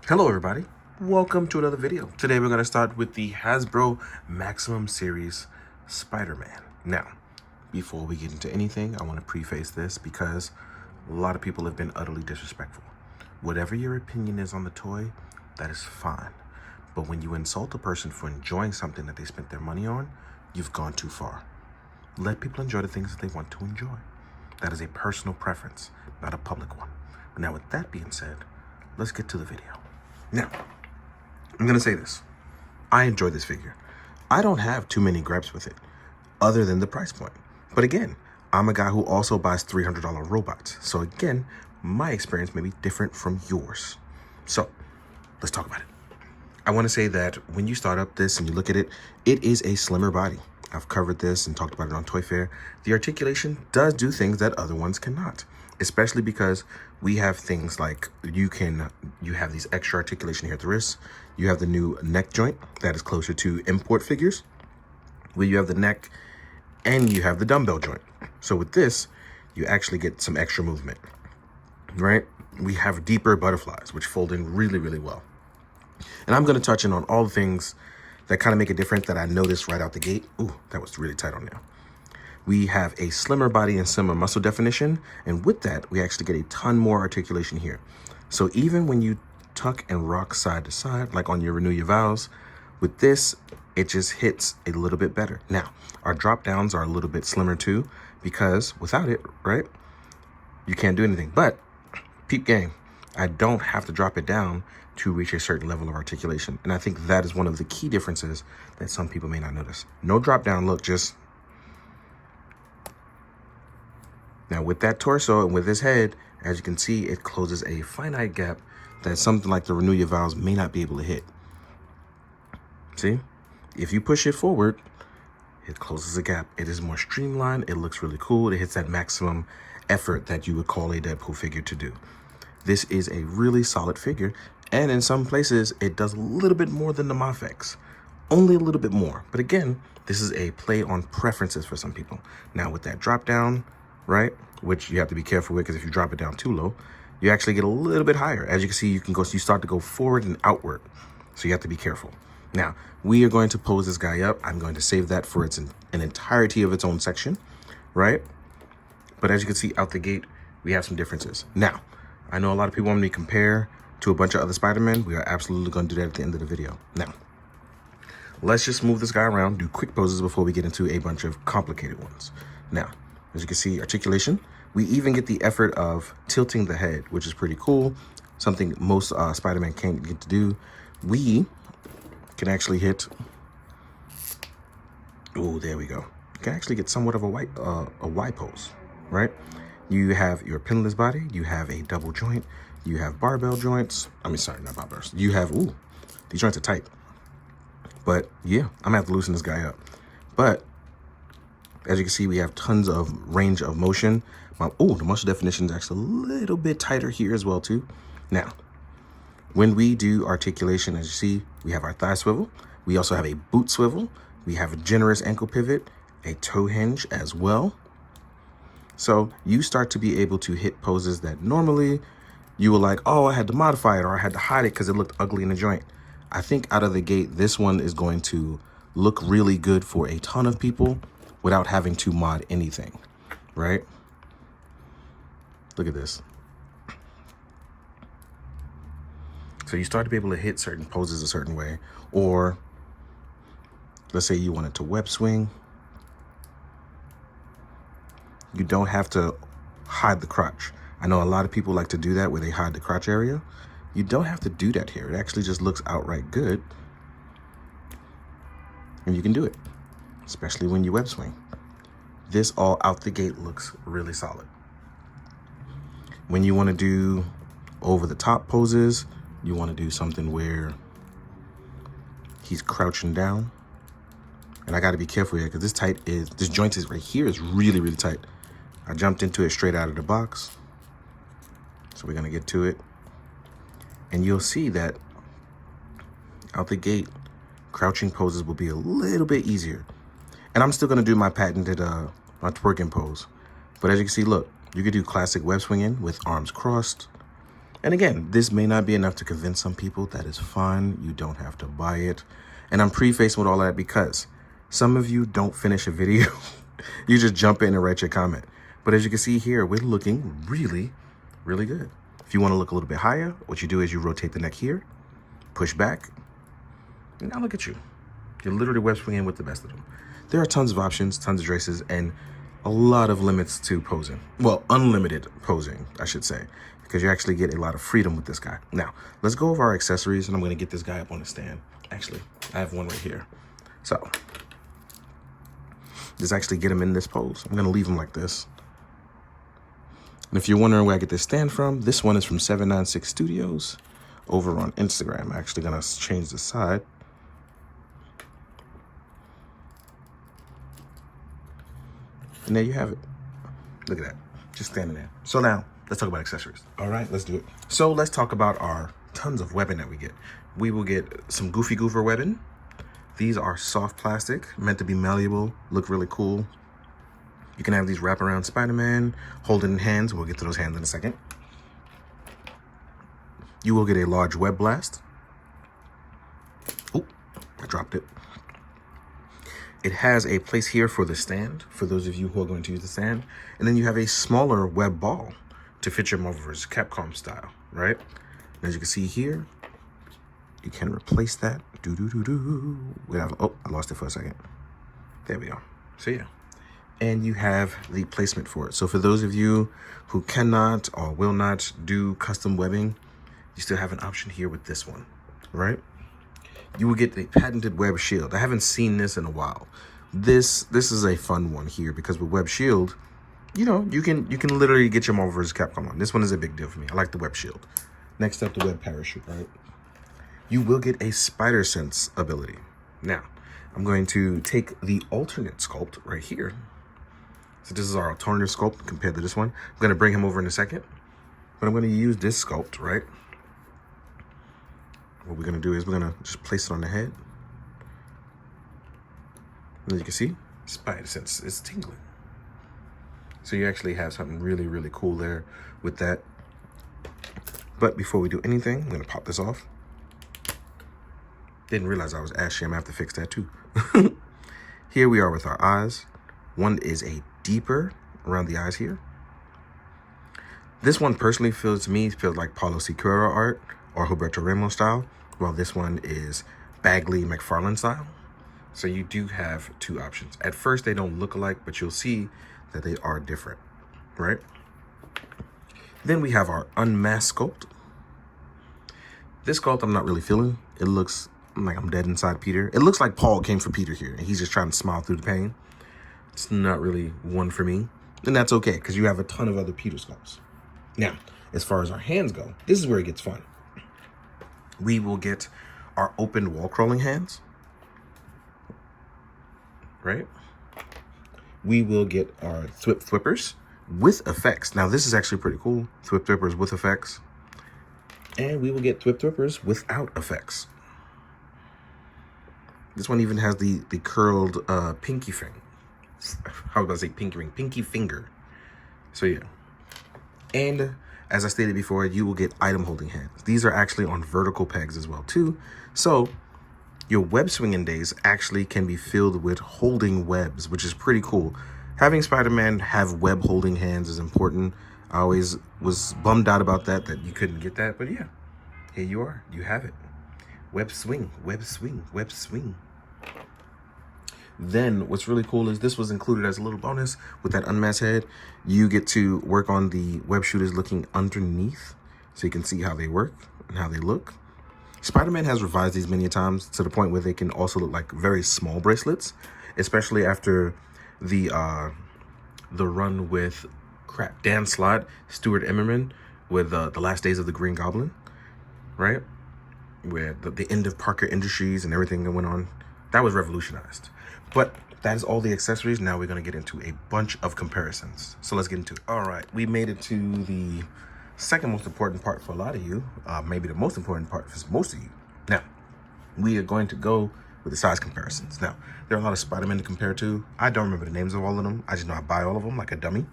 Hello everybody, welcome to another video. Today we're going to start with the Hasbro Maximum Series Spider-Man. Now, before we get into anything, I want to preface this because a lot of people have been utterly disrespectful. Whatever your opinion is on the toy, that is fine. But when you insult a person for enjoying something that they spent their money on, you've gone too far. Let people enjoy the things that they want to enjoy. That is a personal preference, not a public one. Now, with that being said, let's get to the video. Now, I'm going to say this. I enjoy this figure. I don't have too many gripes with it, other than the price point. But again, I'm a guy who also buys $300 robots. So again, my experience may be different from yours. So, let's talk about it. I want to say that when you start up this and you look at it, it is a slimmer body. I've covered this and talked about it on Toy Fair. The articulation does do things that other ones cannot, especially because we have things like you have these extra articulation here at the wrist. You have the new neck joint that is closer to import figures, where you have the neck and you have the dumbbell joint. So with this, you actually get some extra movement, right? We have deeper butterflies, which fold in really, really well. And I'm going to touch in on all the things that kind of make it different that I noticed right out the gate. Ooh, that was really tight on there. We have a slimmer body and slimmer muscle definition. And with that, we actually get a ton more articulation here. So even when you tuck and rock side to side, like on your Renew Your Vows, with this, it just hits a little bit better. Now, our drop downs are a little bit slimmer too, because without it, right, you can't do anything. But peep game, I don't have to drop it down to reach a certain level of articulation. And I think that is one of the key differences that some people may not notice. No drop down look, just... Now with that torso and with his head, as you can see, it closes a finite gap that something like the Renew Your Vows may not be able to hit. See? If you push it forward, it closes a gap. It is more streamlined. It looks really cool. It hits that maximum effort that you would call a Deadpool figure to do. This is a really solid figure. And in some places, it does a little bit more than the Mafex. Only a little bit more. But again, this is a play on preferences for some people. Now with that drop down, right, which you have to be careful with, because if you drop it down too low, you actually get a little bit higher. As you can see, you start to go forward and outward. So you have to be careful. Now, we are going to pose this guy up. I'm going to save that for an entirety of its own section, right? But as you can see out the gate, we have some differences. Now, I know a lot of people want me to compare to a bunch of other Spider-Men. We are absolutely going to do that at the end of the video. Now, let's just move this guy around, do quick poses before we get into a bunch of complicated ones. Now, as you can see, articulation. We even get the effort of tilting the head, which is pretty cool. Something most Spider-Man can't get to do. We can actually hit... Oh, there we go. You can actually get somewhat of a Y pose, right? You have your pinless body. You have a double joint. You have barbell joints. I mean, sorry, not barbells. You have, ooh, these joints are tight. But yeah, I'm gonna have to loosen this guy up. But as you can see, we have tons of range of motion. Oh, the muscle definition is actually a little bit tighter here as well too. Now, when we do articulation, as you see, we have our thigh swivel. We also have a boot swivel. We have a generous ankle pivot, a toe hinge as well. So you start to be able to hit poses that normally you were like, oh, I had to modify it or I had to hide it because it looked ugly in the joint. I think out of the gate, this one is going to look really good for a ton of people without having to mod anything, right? Look at this. So you start to be able to hit certain poses a certain way, or let's say you wanted to web swing. You don't have to hide the crotch. I know a lot of people like to do that where they hide the crotch area. You don't have to do that here. It actually just looks outright good. And you can do it, especially when you web swing. This all out the gate looks really solid. When you want to do over the top poses, you want to do something where he's crouching down. And I got to be careful here because this joint is right here is really, really tight. I jumped into it straight out of the box. So we're going to get to it. And you'll see that out the gate, crouching poses will be a little bit easier. And I'm still going to do my patented my twerking pose. But as you can see, look, you could do classic web swinging with arms crossed. And again, this may not be enough to convince some people. That is fine. You don't have to buy it. And I'm prefacing with all that because some of you don't finish a video. You just jump in and write your comment. But as you can see here, we're looking really, really good. If you want to look a little bit higher, what you do is you rotate the neck here, push back, and now look at you. You're literally web swinging with the best of them. There are tons of options, tons of dresses, and a lot of limits to posing. Well, unlimited posing, I should say, because you actually get a lot of freedom with this guy. Now, let's go over our accessories, and I'm going to get this guy up on the stand. Actually, I have one right here. So, just actually get him in this pose. I'm going to leave him like this. And if you're wondering where I get this stand from, this one is from 796 Studios over on Instagram. I'm actually going to change the side. And there you have it. Look at that. Just standing there. So now, let's talk about accessories. All right, let's do it. So let's talk about our tons of webbing that we get. We will get some Goofy Goofer webbing. These are soft plastic, meant to be malleable, look really cool. You can have these wrap around Spider-Man, holding in hands. We'll get to those hands in a second. You will get a large web blast. Oh, I dropped it. It has a place here for the stand, for those of you who are going to use the stand. And then you have a smaller web ball to fit your movers, Capcom style, right? And as you can see here, you can replace that. Oh, I lost it for a second. There we go. So yeah. And you have the placement for it. So for those of you who cannot or will not do custom webbing, you still have an option here with this one, right? You will get the patented web shield. I haven't seen this in a while. This is a fun one here because with web shield, you know, you can literally get your Marvel vs. Capcom on. This one is a big deal for me. I like the web shield. Next up, the web parachute, right? You will get a spider sense ability. Now, I'm going to take the alternate sculpt right here. So this is our alternative sculpt compared to this one. I'm going to bring him over in a second, but I'm going to use this sculpt, right? What we're going to do is we're going to just place it on the head. And as you can see, spider sense is tingling. So you actually have something really, really cool there with that. But before we do anything, I'm going to pop this off. Didn't realize I was ashy. I'm going to have to fix that too. Here we are with our eyes. One is a deeper around the eyes here. This one personally feels like Paulo Sicuro art or Roberto Ramos style, while this one is Bagley McFarlane style. So you do have two options. At first, they don't look alike, but you'll see that they are different, right? Then we have our unmasked sculpt. This sculpt I'm not really feeling. It looks like I'm dead inside Peter. It looks like Paul came for Peter here, and he's just trying to smile through the pain. It's not really one for me, and that's okay, because you have a ton of other Peter sculpts. Now, as far as our hands go, this is where it gets fun. We will get our open wall crawling hands, right? We will get our thwippers with effects. Now, this is actually pretty cool. Thwippers with effects. And we will get thwippers without effects. This one even has the curled pinky thing. How was I say pinky ring? Pinky finger. So yeah. And as I stated before, you will get item holding hands. These are actually on vertical pegs as well too. So your web swinging days actually can be filled with holding webs, which is pretty cool. Having Spider-Man have web holding hands is important. I always was bummed out about that you couldn't get that, but yeah, here you are, you have it. Web swing, web swing, web swing. Then what's really cool is this was included as a little bonus with that unmasked head. You get to work on the web shooters looking underneath so you can see how they work and how they look. Spider-Man has revised these many times to the point where they can also look like very small bracelets, especially after the run with Dan Slott, Stuart Immerman with the Last Days of the Green Goblin, right? Where the end of Parker Industries and everything that went on, that was revolutionized. But that is all the accessories. Now we're going to get into a bunch of comparisons. So let's get into it. All right, we made it to the second most important part for a lot of you, maybe the most important part for most of you. Now, we are going to go with the size comparisons. Now, there are a lot of Spider-Man to compare to. I don't remember the names of all of them. I just know I buy all of them like a dummy.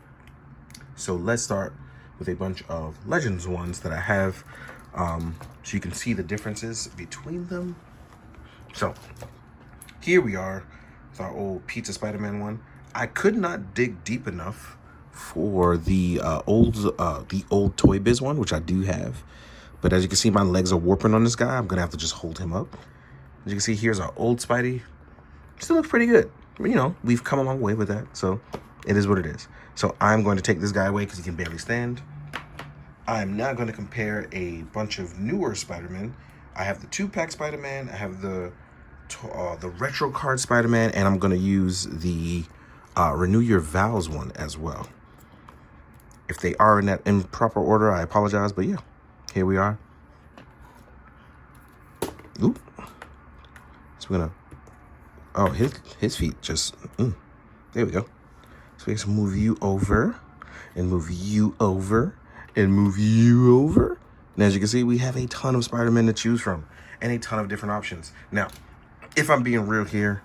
So let's start with a bunch of Legends ones that I have, so you can see the differences between them. So here we are with our old Pizza Spider-Man one. I could not dig deep enough for the old Toy Biz one, which I do have. But as you can see, my legs are warping on this guy. I'm gonna have to just hold him up. As you can see, here's our old Spidey. Still looks pretty good. You know, we've come a long way with that, so it is what it is. So I'm going to take this guy away because he can barely stand. I'm now going to compare a bunch of newer Spider-Man. I have the 2-pack Spider-Man. I have the retro card Spider-Man, and I'm going to use the Renew Your Vows one as well. If they are in that improper order, I apologize, but yeah, here we are. Oop. So we're gonna, oh, his feet just, there we go. So we just move you over, and move you over, and move you over. And as you can see, we have a ton of Spider-Man to choose from, and a ton of different options. Now, if I'm being real here,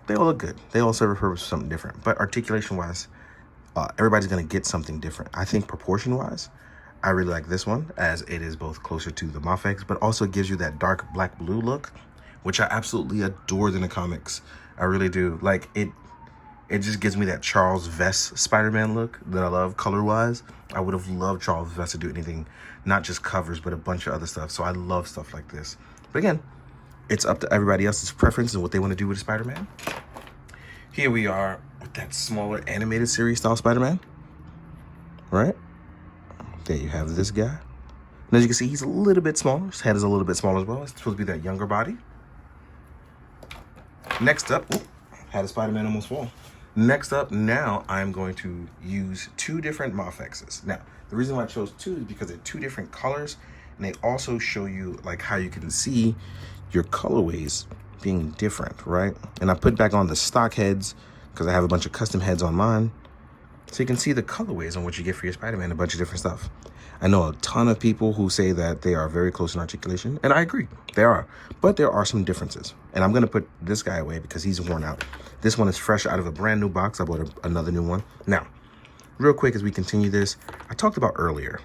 they all look good. They all serve a purpose for something different. But articulation-wise, everybody's gonna get something different. I think proportion-wise, I really like this one, as it is both closer to the Mafex, but also gives you that dark black-blue look, which I absolutely adored in the comics. I really do. Like, it just gives me that Charles Vess Spider-Man look that I love color-wise. I would have loved Charles Vess to do anything, not just covers, but a bunch of other stuff. So I love stuff like this. But again, it's up to everybody else's preference and what they want to do with Spider-Man. Here we are with that smaller animated series style Spider-Man. Right? There you have this guy. And as you can see, he's a little bit smaller. His head is a little bit smaller as well. It's supposed to be that younger body. Next up, had a Spider-Man almost fall. Next up, now I'm going to use 2 different Mafexes. Now, the reason why I chose 2 is because they're 2 different colors, and they also show you like how you can see your colorways being different, right? And I put back on the stock heads because I have a bunch of custom heads on mine. So you can see the colorways on what you get for your Spider-Man, a bunch of different stuff. I know a ton of people who say that they are very close in articulation, and I agree, they are. But there are some differences. And I'm gonna put this guy away because he's worn out. This one is fresh out of a brand new box. I bought another new one. Now, real quick as we continue this, I talked about earlier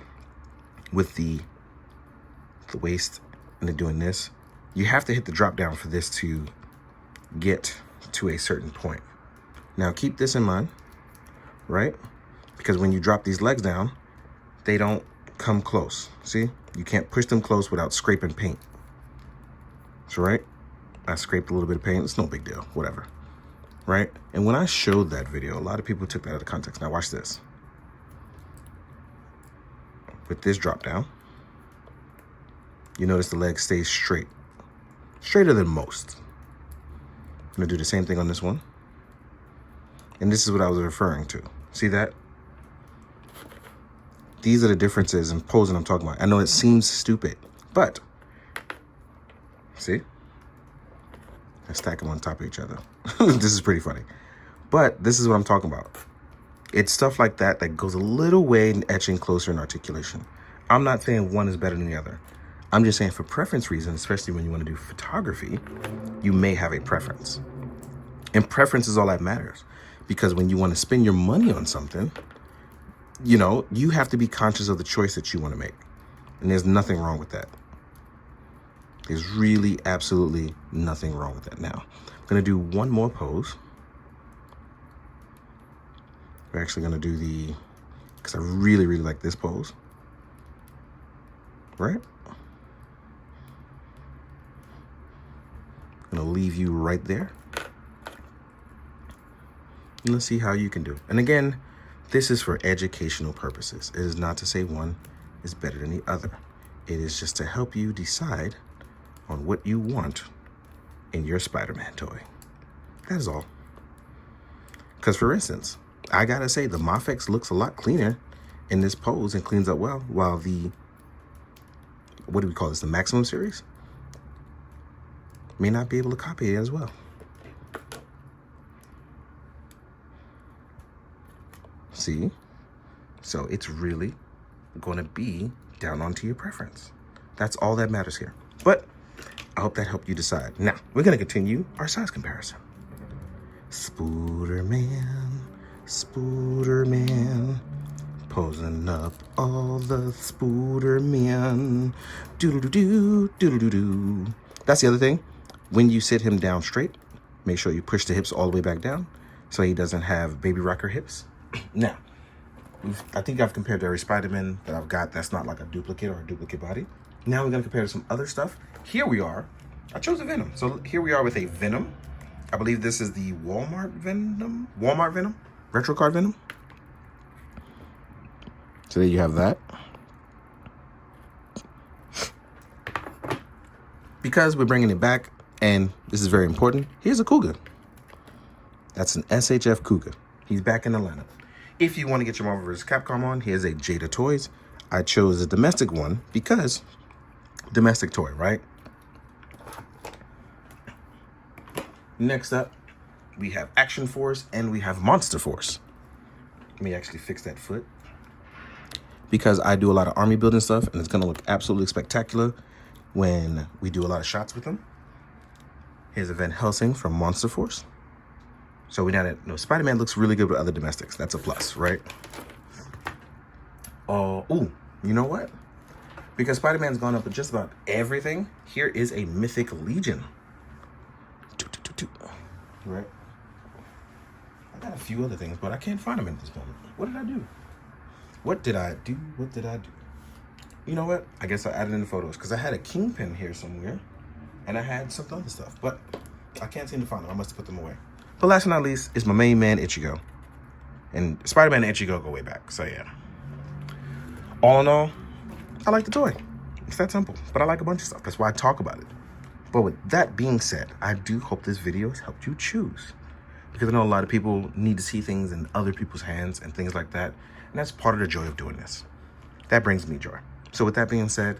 with the waist and then doing this, you have to hit the drop down for this to get to a certain point. Now keep this in mind, right? Because when you drop these legs down, they don't come close. See? You can't push them close without scraping paint. So, right? I scraped a little bit of paint. It's no big deal. Whatever. Right? And when I showed that video, a lot of people took that out of context. Now watch this. With this drop down, you notice the leg stays straight. Straighter than most. I'm going to do the same thing on this one. And this is what I was referring to. See that? These are the differences in posing I'm talking about. I know it seems stupid, but see? I stack them on top of each other. This is pretty funny. But this is what I'm talking about. It's stuff like that that goes a little way in etching closer in articulation. I'm not saying one is better than the other. I'm just saying for preference reasons, especially when you want to do photography, you may have a preference. And preference is all that matters. Because when you want to spend your money on something, you know, you have to be conscious of the choice that you want to make. And there's nothing wrong with that. There's really absolutely nothing wrong with that. Now, I'm going to do one more pose. We're actually going to do the, because I really, really like this pose. Right? I'm going to leave you right there. And let's see how you can do. And again, this is for educational purposes. It is not to say one is better than the other. It is just to help you decide on what you want in your Spider-Man toy. That is all. Because for instance, I gotta say the Mafex looks a lot cleaner in this pose and cleans up well, while the, what do we call this, the Maximum series, may not be able to copy it as well. See? So it's really gonna be down onto your preference. That's all that matters here. But I hope that helped you decide. Now, we're gonna continue our size comparison. Spooderman, Spooderman, Posing up all the Spooderman. Doodle-doo-doo, doodle-doo-doo. That's the other thing. When you sit him down straight, make sure you push the hips all the way back down so he doesn't have baby rocker hips. Now, I think I've compared to every Spider-Man that I've got that's not like a duplicate or a duplicate body. Now we're going to compare to some other stuff. Here we are. I chose a Venom. So here we are with a Venom. I believe this is the Walmart Venom. Retro card Venom. So there you have that. Because we're bringing it back, and this is very important, here's a Cougar. That's an SHF Cougar. He's back in the lineup. If you want to get your Marvel vs. Capcom on, here's a Jada Toys. I chose a domestic one because domestic toy, right? Next up, we have Action Force and we have Monster Force. Let me actually fix that foot. Because I do a lot of army building stuff, and it's going to look absolutely spectacular when we do a lot of shots with them. Here's a Van Helsing from Monster Force. So we know that Spider-Man looks really good with other domestics. That's a plus, right? Ooh, you know what? Because Spider-Man's gone up with just about everything, here is a Mythic Legion. Right? I got a few other things, but I can't find them at this moment. What did I do? What did I do? What did I do? You know what? I guess I added in the photos because I had a Kingpin here somewhere and I had some other stuff, but I can't seem to find them. I must have put them away. But last but not least is my main man, Ichigo. And Spider-Man and Ichigo go way back, so yeah. All in all, I like the toy. It's that simple, but I like a bunch of stuff. That's why I talk about it. But with that being said, I do hope this video has helped you choose. Because I know a lot of people need to see things in other people's hands and things like that. And that's part of the joy of doing this. That brings me joy. So with that being said,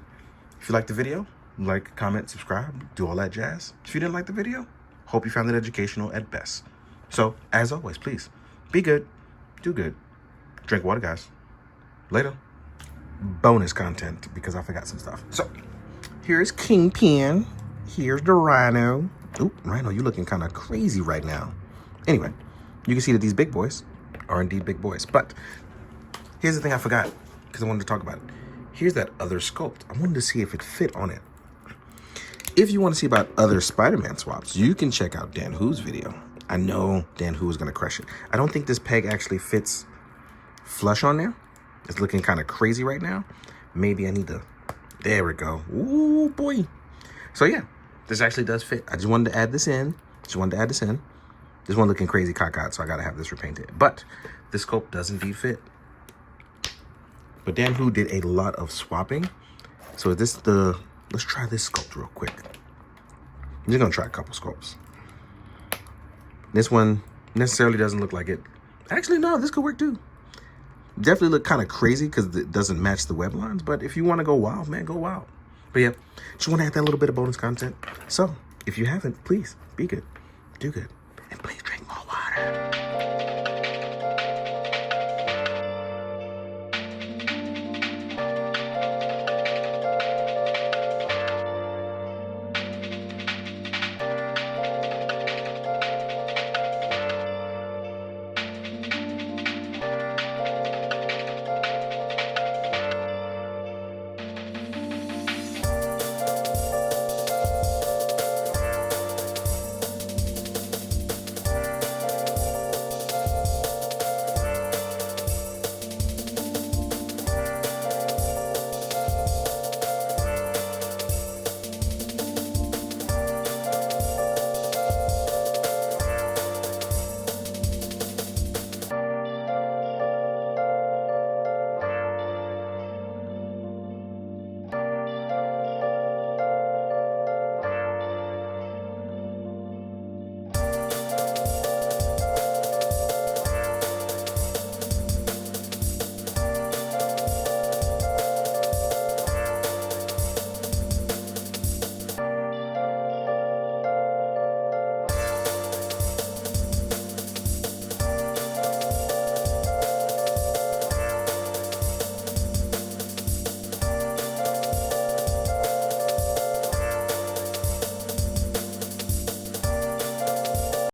if you liked the video, like, comment, subscribe, do all that jazz. If you didn't like the video, hope you found it educational at best. So, as always, please, be good, do good, drink water, guys. Later. Bonus content, because I forgot some stuff. So, here's Kingpin. Here's the Rhino. Oop, Rhino, you're looking kind of crazy right now. Anyway, you can see that these big boys are indeed big boys. But here's the thing I forgot, because I wanted to talk about it. Here's that other sculpt. I wanted to see if it fit on it. If you want to see about other Spider-Man swaps, you can check out Dan Who's video. I know Dan Who is going to crush it. I don't think this peg actually fits flush on there. It's looking kind of crazy right now. Maybe I need to... There we go. Ooh, boy. So, yeah. This actually does fit. I just wanted to add this in. This one looking crazy cockeyed, so I got to have this repainted. But this sculpt does indeed fit. But Dan Who did a lot of swapping. So let's try this sculpt real quick. I'm just going to try a couple sculpts. This one necessarily doesn't look like it. Actually, no, this could work too. Definitely look kind of crazy because it doesn't match the web lines. But if you want to go wild, man, go wild. But yeah, just want to add that little bit of bonus content. So if you haven't, please be good, do good, and please drink more water.